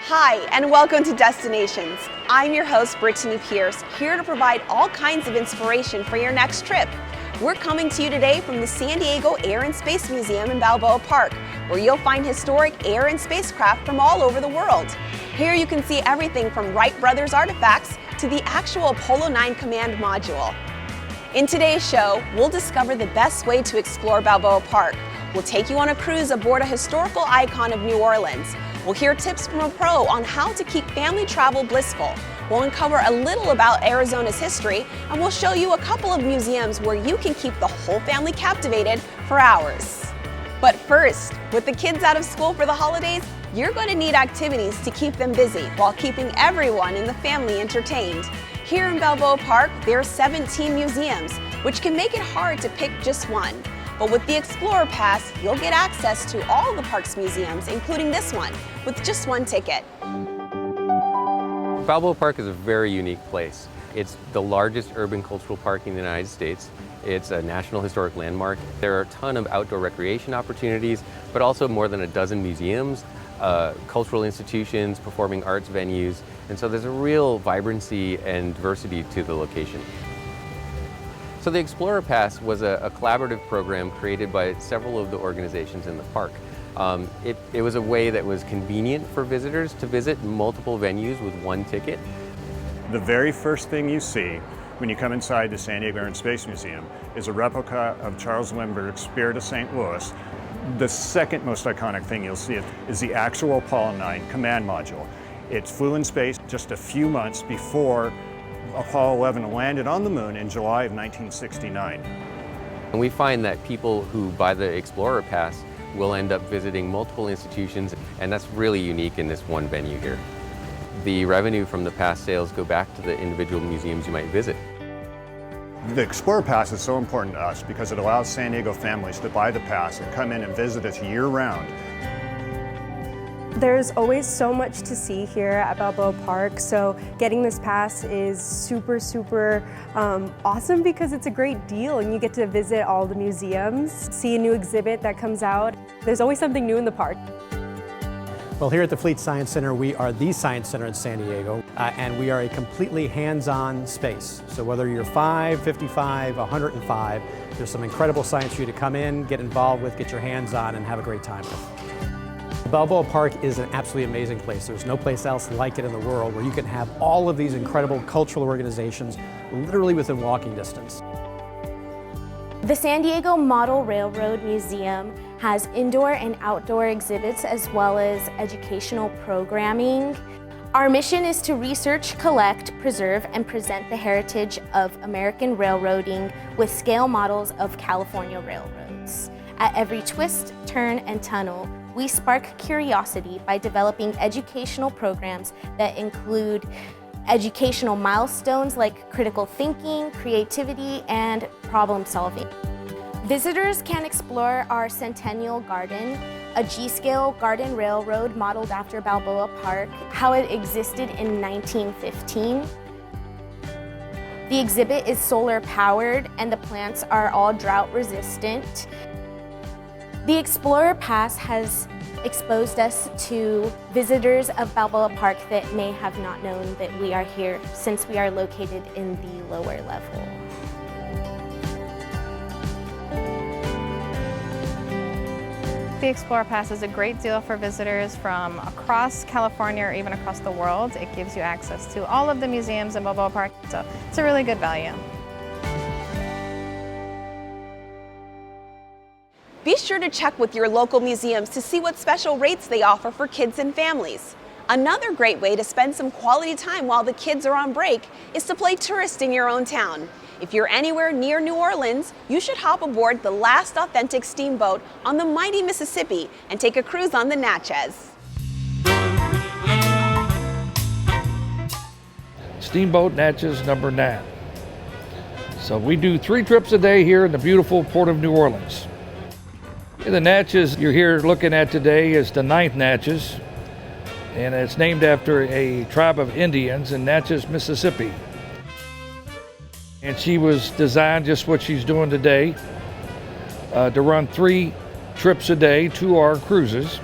Hi, and welcome to Destinations. I'm your host, Brittany Pierce, here to provide all kinds of inspiration for your next trip. We're coming to you today from the San Diego Air and Space Museum in Balboa Park, where you'll find historic air and spacecraft from all over the world. Here you can see everything from Wright Brothers artifacts to the actual Apollo 9 command module. In today's show, we'll discover the best way to explore Balboa Park. We'll take you on a cruise aboard a historical icon of New Orleans. We'll hear tips from a pro on how to keep family travel blissful. We'll uncover a little about Arizona's history, and we'll show you a couple of museums where you can keep the whole family captivated for hours. But first, with the kids out of school for the holidays, you're going to need activities to keep them busy while keeping everyone in the family entertained. Here in Balboa Park, there are 17 museums, which can make it hard to pick just one. But with the Explorer Pass, you'll get access to all the park's museums, including this one, with just one ticket. Balboa Park is a very unique place. It's the largest urban cultural park in the United States. It's a National Historic Landmark. There are a ton of outdoor recreation opportunities, but also more than a dozen museums, cultural institutions, performing arts venues, and so there's a real vibrancy and diversity to the location. So the Explorer Pass was a collaborative program created by several of the organizations in the park. It was a way that was convenient for visitors to visit multiple venues with one ticket. The very first thing you see when you come inside the San Diego Air and Space Museum is a replica of Charles Lindbergh's Spirit of St. Louis. The second most iconic thing you'll see is the actual Apollo 9 command module. It flew in space just a few months before Apollo 11 landed on the moon in July of 1969. And we find that people who buy the Explorer Pass will end up visiting multiple institutions, and that's really unique in this one venue here. The revenue from the pass sales go back to the individual museums you might visit. The Explorer Pass is so important to us because it allows San Diego families to buy the pass and come in and visit us year-round. There's always so much to see here at Balboa Park, so getting this pass is super awesome because it's a great deal and you get to visit all the museums, see a new exhibit that comes out. There's always something new in the park. Well, here at the Fleet Science Center, we are the science center in San Diego, and we are a completely hands-on space. So whether you're 5, 55, 105, there's some incredible science for you to come in, get involved with, get your hands on, and have a great time with. Balboa Park is an absolutely amazing place. There's no place else like it in the world where you can have all of these incredible cultural organizations literally within walking distance. The San Diego Model Railroad Museum has indoor and outdoor exhibits as well as educational programming. Our mission is to research, collect, preserve, and present the heritage of American railroading with scale models of California railroads. At every twist, turn, and tunnel, we spark curiosity by developing educational programs that include educational milestones like critical thinking, creativity, and problem solving. Visitors can explore our Centennial Garden, a G-scale garden railroad modeled after Balboa Park, how it existed in 1915. The exhibit is solar powered and the plants are all drought resistant. The Explorer Pass has exposed us to visitors of Balboa Park that may have not known that we are here since we are located in the lower level. The Explorer Pass is a great deal for visitors from across California or even across the world. It gives you access to all of the museums in Balboa Park, so it's a really good value. Be sure to check with your local museums to see what special rates they offer for kids and families. Another great way to spend some quality time while the kids are on break is to play tourist in your own town. If you're anywhere near New Orleans, you should hop aboard the last authentic steamboat on the mighty Mississippi and take a cruise on the Natchez. Steamboat Natchez number 9. So we do 3 trips a day here in the beautiful port of New Orleans. The Natchez you're here looking at today is the 9th Natchez, and it's named after a tribe of Indians in Natchez, Mississippi. And she was designed just what she's doing today, to run 3 trips a day, 2-hour cruises.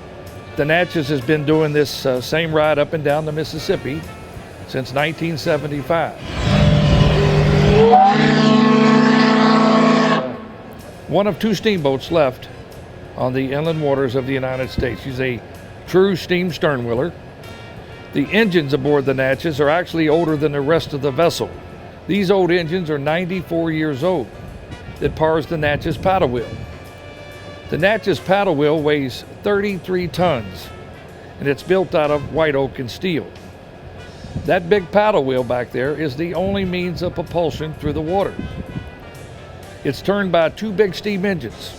The Natchez has been doing this same ride up and down the Mississippi since 1975. One of two steamboats left on the inland waters of the United States. She's a true steam sternwheeler. The engines aboard the Natchez are actually older than the rest of the vessel. These old engines are 94 years old. That powers the Natchez paddle wheel. The Natchez paddle wheel weighs 33 tons, and it's built out of white oak and steel. That big paddle wheel back there is the only means of propulsion through the water. It's turned by two big steam engines.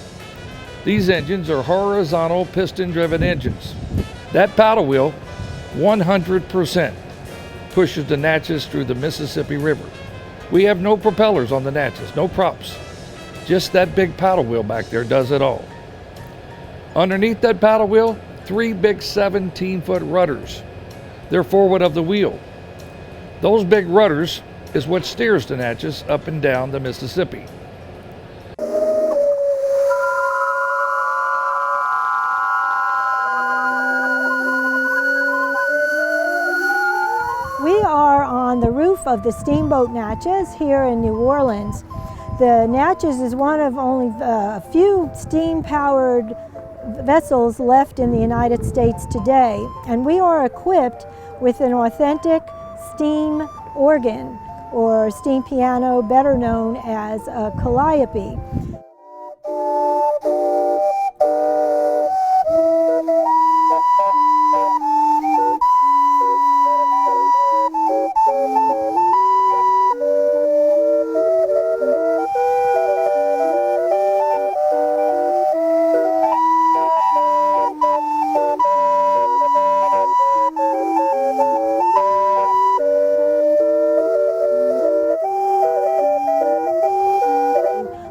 These engines are horizontal piston-driven engines. That paddle wheel, 100%, pushes the Natchez through the Mississippi River. We have no propellers on the Natchez, no props. Just that big paddle wheel back there does it all. Underneath that paddle wheel, three big 17-foot rudders. They're forward of the wheel. Those big rudders is what steers the Natchez up and down the Mississippi. We are on the roof of the Steamboat Natchez here in New Orleans. The Natchez is one of only a few steam-powered vessels left in the United States today, and we are equipped with an authentic steam organ, or steam piano, better known as a calliope.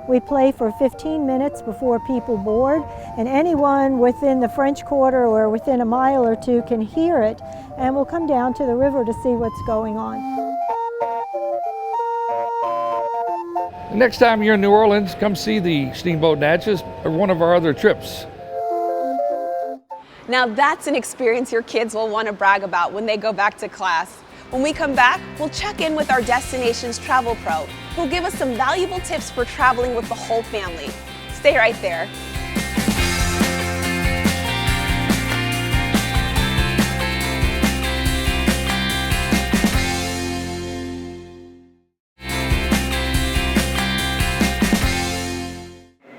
We play for 15 minutes before people board, and anyone within the French Quarter or within a mile or two can hear it, and we'll come down to the river to see what's going on. The next time you're in New Orleans, come see the Steamboat Natchez or one of our other trips. Now that's an experience your kids will want to brag about when they go back to class. When we come back, we'll check in with our Destinations Travel Pro, who'll give us some valuable tips for traveling with the whole family. Stay right there.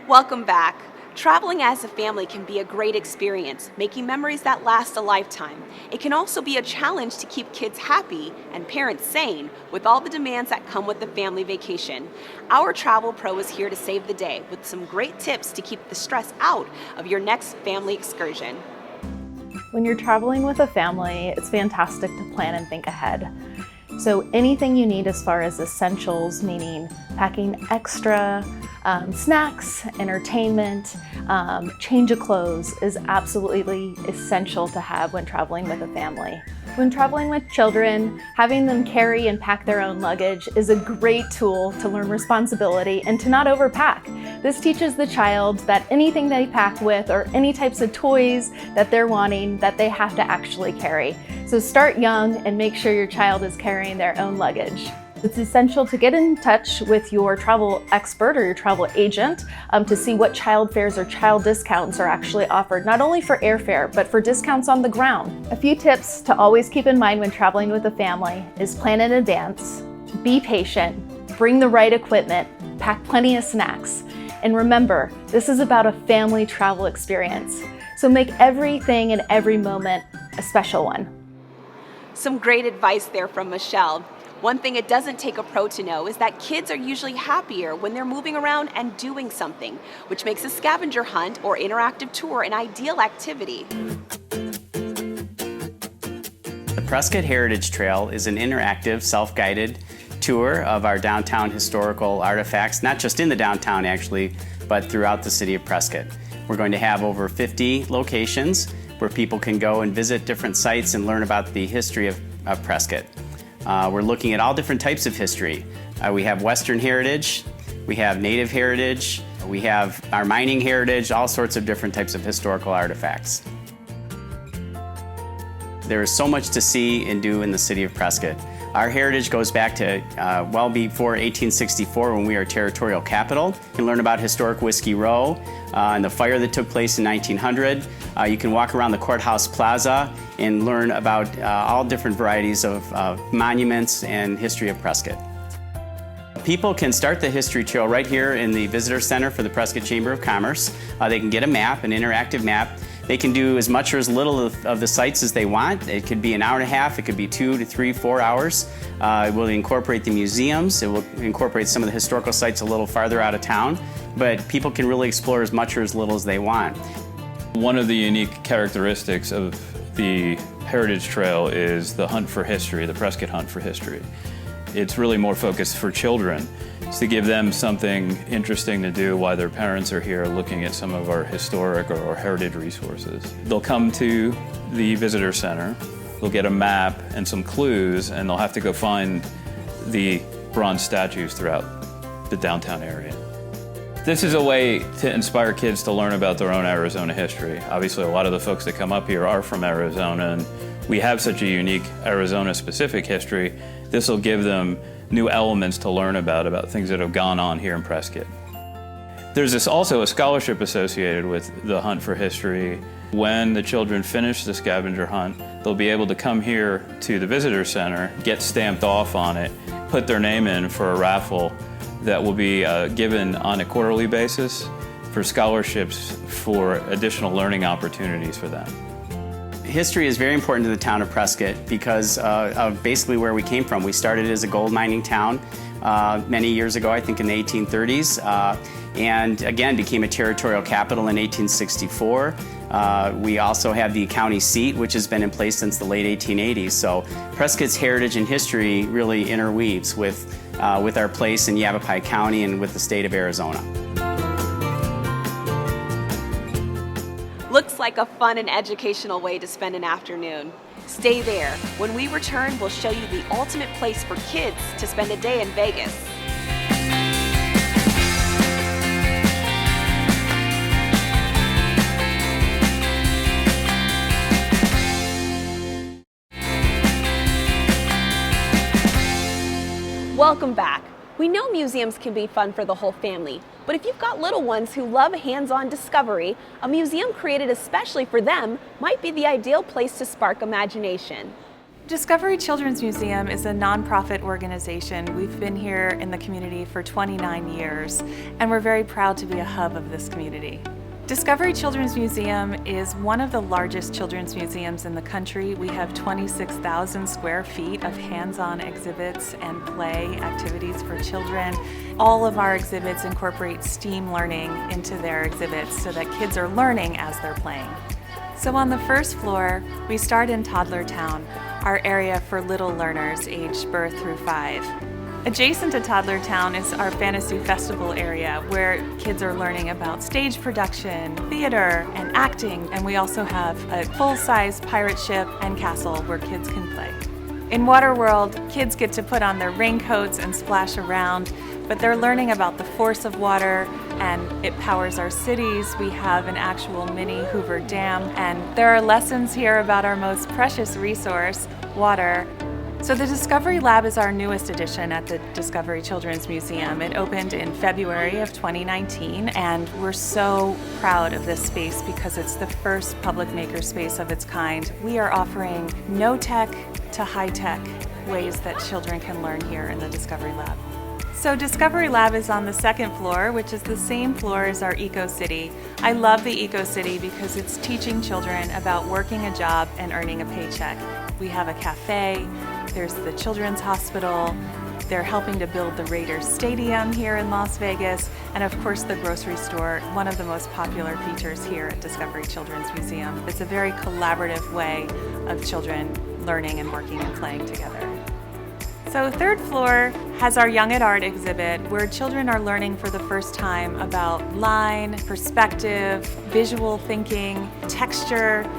Welcome back. Traveling as a family can be a great experience, making memories that last a lifetime. It can also be a challenge to keep kids happy and parents sane with all the demands that come with the family vacation. Our travel pro is here to save the day with some great tips to keep the stress out of your next family excursion. When you're traveling with a family, it's fantastic to plan and think ahead. So anything you need as far as essentials, meaning packing extra snacks, entertainment, change of clothes is absolutely essential to have when traveling with a family. When traveling with children, having them carry and pack their own luggage is a great tool to learn responsibility and to not overpack. This teaches the child that anything they pack with or any types of toys that they're wanting that they have to actually carry. So start young and make sure your child is carrying their own luggage. It's essential to get in touch with your travel expert or your travel agent to see what child fares or child discounts are actually offered, not only for airfare, but for discounts on the ground. A few tips to always keep in mind when traveling with a family is plan in advance, be patient, bring the right equipment, pack plenty of snacks, and remember, this is about a family travel experience. So make everything and every moment a special one. Some great advice there from Michelle. One thing it doesn't take a pro to know is that kids are usually happier when they're moving around and doing something, which makes a scavenger hunt or interactive tour an ideal activity. The Prescott Heritage Trail is an interactive, self-guided tour of our downtown historical artifacts, not just in the downtown actually, but throughout the city of Prescott. We're going to have over 50 locations where people can go and visit different sites and learn about the history of Prescott. We're looking at all different types of history. We have Western heritage, we have Native heritage, we have our mining heritage, all sorts of different types of historical artifacts. There is so much to see and do in the city of Prescott. Our heritage goes back to well before 1864 when we were territorial capital. You can learn about historic Whiskey Row and the fire that took place in 1900. You can walk around the Courthouse Plaza and learn about all different varieties of monuments and history of Prescott. People can start the history trail right here in the Visitor Center for the Prescott Chamber of Commerce. They can get a map, an interactive map. They can do as much or as little of the sites as they want. It could be an hour and a half, it could be 2 to 3, 4 hours. It will incorporate the museums, it will incorporate some of the historical sites a little farther out of town, but people can really explore as much or as little as they want. One of the unique characteristics of the Heritage Trail is the hunt for history, the Prescott Hunt for History. It's really more focused for children. It's to give them something interesting to do while their parents are here looking at some of our historic or heritage resources. They'll come to the visitor center, they'll get a map and some clues, and they'll have to go find the bronze statues throughout the downtown area. This is a way to inspire kids to learn about their own Arizona history. Obviously, a lot of the folks that come up here are from Arizona, and we have such a unique Arizona-specific history. This will give them new elements to learn about things that have gone on here in Prescott. There's also a scholarship associated with the Hunt for History. When the children finish the scavenger hunt, they'll be able to come here to the Visitor Center, get stamped off on it, put their name in for a raffle that will be given on a quarterly basis for scholarships for additional learning opportunities for them. History is very important to the town of Prescott because of basically where we came from. We started as a gold mining town many years ago, I think in the 1830s, and again became a territorial capital in 1864. We also have the county seat, which has been in place since the late 1880s. So Prescott's heritage and history really interweaves with our place in Yavapai County and with the state of Arizona. Looks like a fun and educational way to spend an afternoon. Stay there. When we return, we'll show you the ultimate place for kids to spend a day in Vegas. Welcome back. We know museums can be fun for the whole family, but if you've got little ones who love hands-on discovery, a museum created especially for them might be the ideal place to spark imagination. Discovery Children's Museum is a nonprofit organization. We've been here in the community for 29 years, and we're very proud to be a hub of this community. Discovery Children's Museum is one of the largest children's museums in the country. We have 26,000 square feet of hands-on exhibits and play activities for children. All of our exhibits incorporate STEAM learning into their exhibits so that kids are learning as they're playing. So on the first floor, we start in Toddler Town, our area for little learners aged birth through 5. Adjacent to Toddler Town is our Fantasy Festival area where kids are learning about stage production, theater, and acting, and we also have a full-size pirate ship and castle where kids can play. In Waterworld, kids get to put on their raincoats and splash around, but they're learning about the force of water, and it powers our cities. We have an actual mini Hoover Dam, and there are lessons here about our most precious resource, water. So the Discovery Lab is our newest addition at the Discovery Children's Museum. It opened in February of 2019, and we're so proud of this space because it's the first public maker space of its kind. We are offering no-tech to high-tech ways that children can learn here in the Discovery Lab. So Discovery Lab is on the second floor, which is the same floor as our Eco City. I love the Eco City because it's teaching children about working a job and earning a paycheck. We have a cafe, there's the Children's Hospital, they're helping to build the Raiders Stadium here in Las Vegas, and of course the grocery store, one of the most popular features here at Discovery Children's Museum. It's a very collaborative way of children learning and working and playing together. So third floor has our Young at Art exhibit where children are learning for the first time about line, perspective, visual thinking, texture,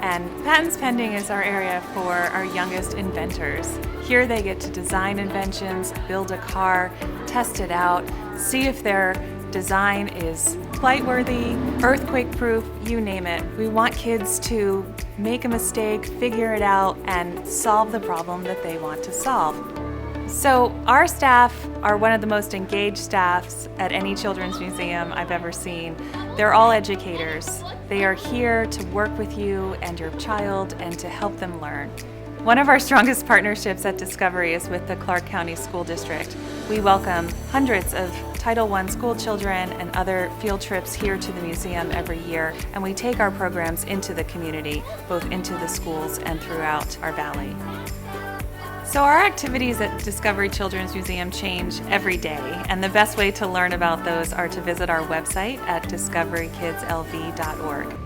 and patents pending is our area for our youngest inventors. Here they get to design inventions, build a car, test it out, see if their design is flight-worthy, earthquake-proof, you name it. We want kids to make a mistake, figure it out, and solve the problem that they want to solve. So our staff are one of the most engaged staffs at any children's museum I've ever seen. They're all educators. They are here to work with you and your child and to help them learn. One of our strongest partnerships at Discovery is with the Clark County School District. We welcome hundreds of Title I school children and other field trips here to the museum every year, and we take our programs into the community, both into the schools and throughout our valley. So our activities at Discovery Children's Museum change every day, and the best way to learn about those are to visit our website at discoverykidslv.org.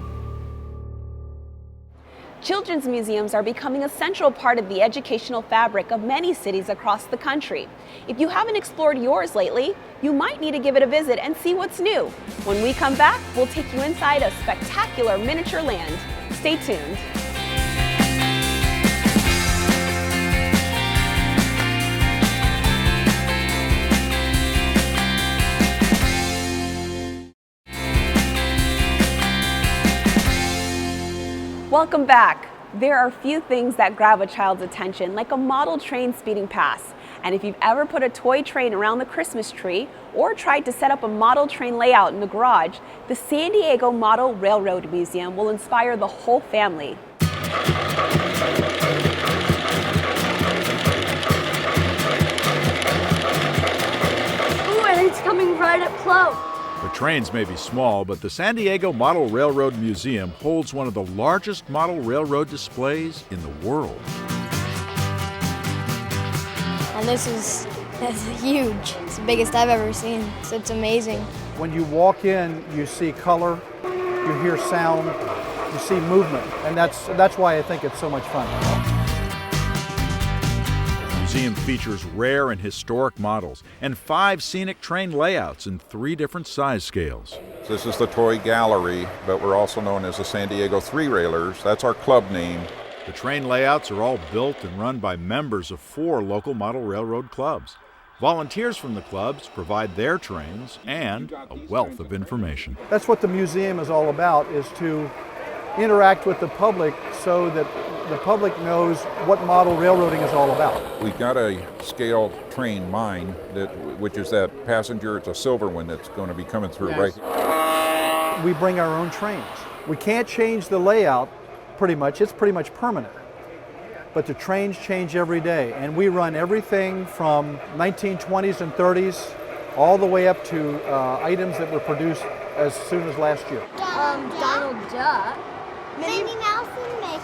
Children's museums are becoming a central part of the educational fabric of many cities across the country. If you haven't explored yours lately, you might need to give it a visit and see what's new. When we come back, we'll take you inside a spectacular miniature land. Stay tuned. Welcome back. There are few things that grab a child's attention like a model train speeding past. And if you've ever put a toy train around the Christmas tree or tried to set up a model train layout in the garage, the San Diego Model Railroad Museum will inspire the whole family. Ooh, and it's coming right up close. The trains may be small, but the San Diego Model Railroad Museum holds one of the largest model railroad displays in the world. And this is huge. It's the biggest I've ever seen. So it's amazing. When you walk in, you see color, you hear sound, you see movement, and that's why I think it's so much fun. The museum features rare and historic models and 5 scenic train layouts in 3 different size scales. This is the toy gallery, but we're also known as the San Diego Three Railers. That's our club name. The train layouts are all built and run by members of 4 local model railroad clubs. Volunteers from the clubs provide their trains and a wealth of information. That's what the museum is all about, is to interact with the public so that the public knows what model railroading is all about. We've got a scale train mine, which is that passenger, it's a silver one that's going to be coming through, yes. Right? We bring our own trains. We can't change the layout pretty much, it's pretty much permanent. But the trains change every day, and we run everything from 1920s and 30s all the way up to items that were produced as soon as last year. Donald Duck, Minnie Mouse and Mickey.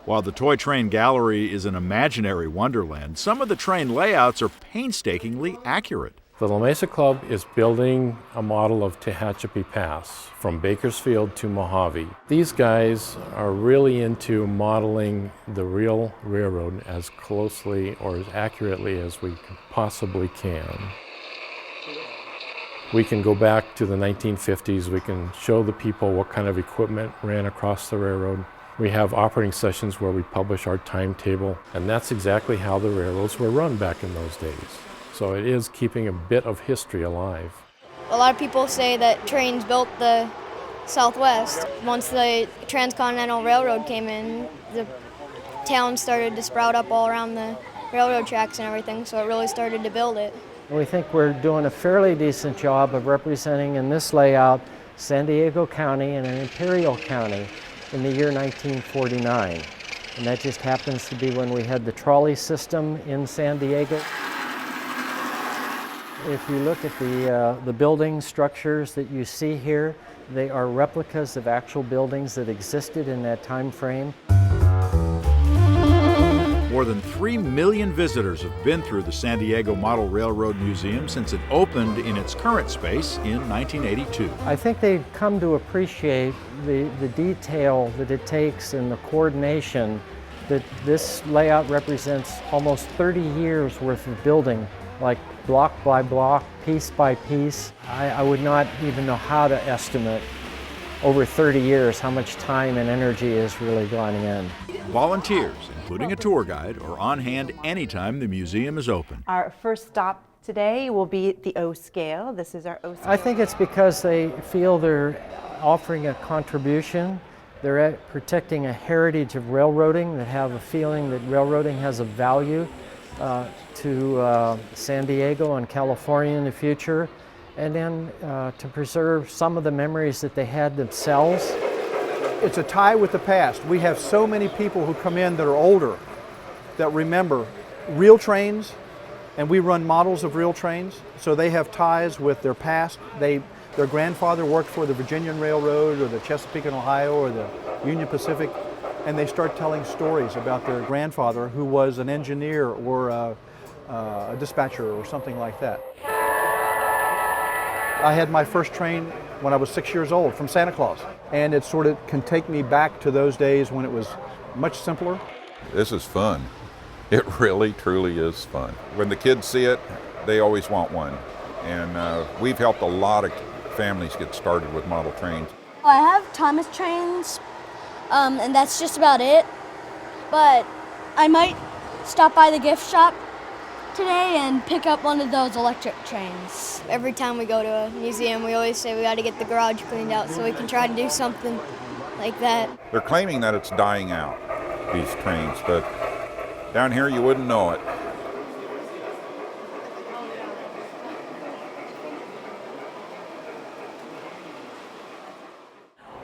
While the toy train gallery is an imaginary wonderland, some of the train layouts are painstakingly accurate. The La Mesa Club is building a model of Tehachapi Pass from Bakersfield to Mojave. These guys are really into modeling the real railroad as closely or as accurately as we possibly can. We can go back to the 1950s. We can show the people what kind of equipment ran across the railroad. We have operating sessions where we publish our timetable, and that's exactly how the railroads were run back in those days. So it is keeping a bit of history alive. A lot of people say that trains built the Southwest. Once the Transcontinental Railroad came in, the town started to sprout up all around the railroad tracks and everything, so it really started to build it. We think we're doing a fairly decent job of representing in this layout San Diego County and an Imperial County in the year 1949. And that just happens to be when we had the trolley system in San Diego. If you look at the building structures that you see here, they are replicas of actual buildings that existed in that time frame. More than 3 million visitors have been through the San Diego Model Railroad Museum since it opened in its current space in 1982. I think they've come to appreciate the detail that it takes and the coordination that this layout represents almost 30 years worth of building, like block by block, piece by piece. I would not even know how to estimate over 30 years how much time and energy has really gone in. Volunteers, including a tour guide, are on hand anytime the museum is open. Our first stop Today will be the O scale. This is our O scale. I think it's because they feel they're offering a contribution. They're protecting a heritage of railroading, that have a feeling that railroading has a value to San Diego and California in the future, and then to preserve some of the memories that they had themselves. It's a tie with the past. We have so many people who come in that are older that remember real trains, and we run models of real trains, so they have ties with their past. Their grandfather worked for the Virginian Railroad or the Chesapeake and Ohio or the Union Pacific, and they start telling stories about their grandfather who was an engineer or a dispatcher or something like that. I had my first train when I was 6 years old from Santa Claus, and it sort of can take me back to those days when it was much simpler. This is fun. It really, truly is fun. When the kids see it, they always want one. And we've helped a lot of families get started with model trains. I have Thomas trains, and that's just about it. But I might stop by the gift shop today and pick up one of those electric trains. Every time we go to a museum, we always say we got to get the garage cleaned out so we can try to do something like that. They're claiming that it's dying out, these trains, but down here you wouldn't know it.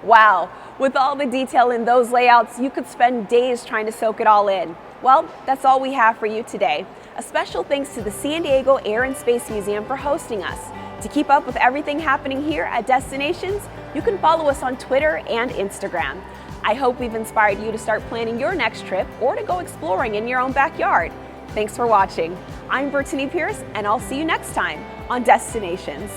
Wow, with all the detail in those layouts, you could spend days trying to soak it all in. Well, that's all we have for you today. A special thanks to the San Diego Air and Space Museum for hosting us. To keep up with everything happening here at Destinations, you can follow us on Twitter and Instagram. I hope we've inspired you to start planning your next trip or to go exploring in your own backyard. Thanks for watching. I'm Brittany Pierce, and I'll see you next time on Destinations.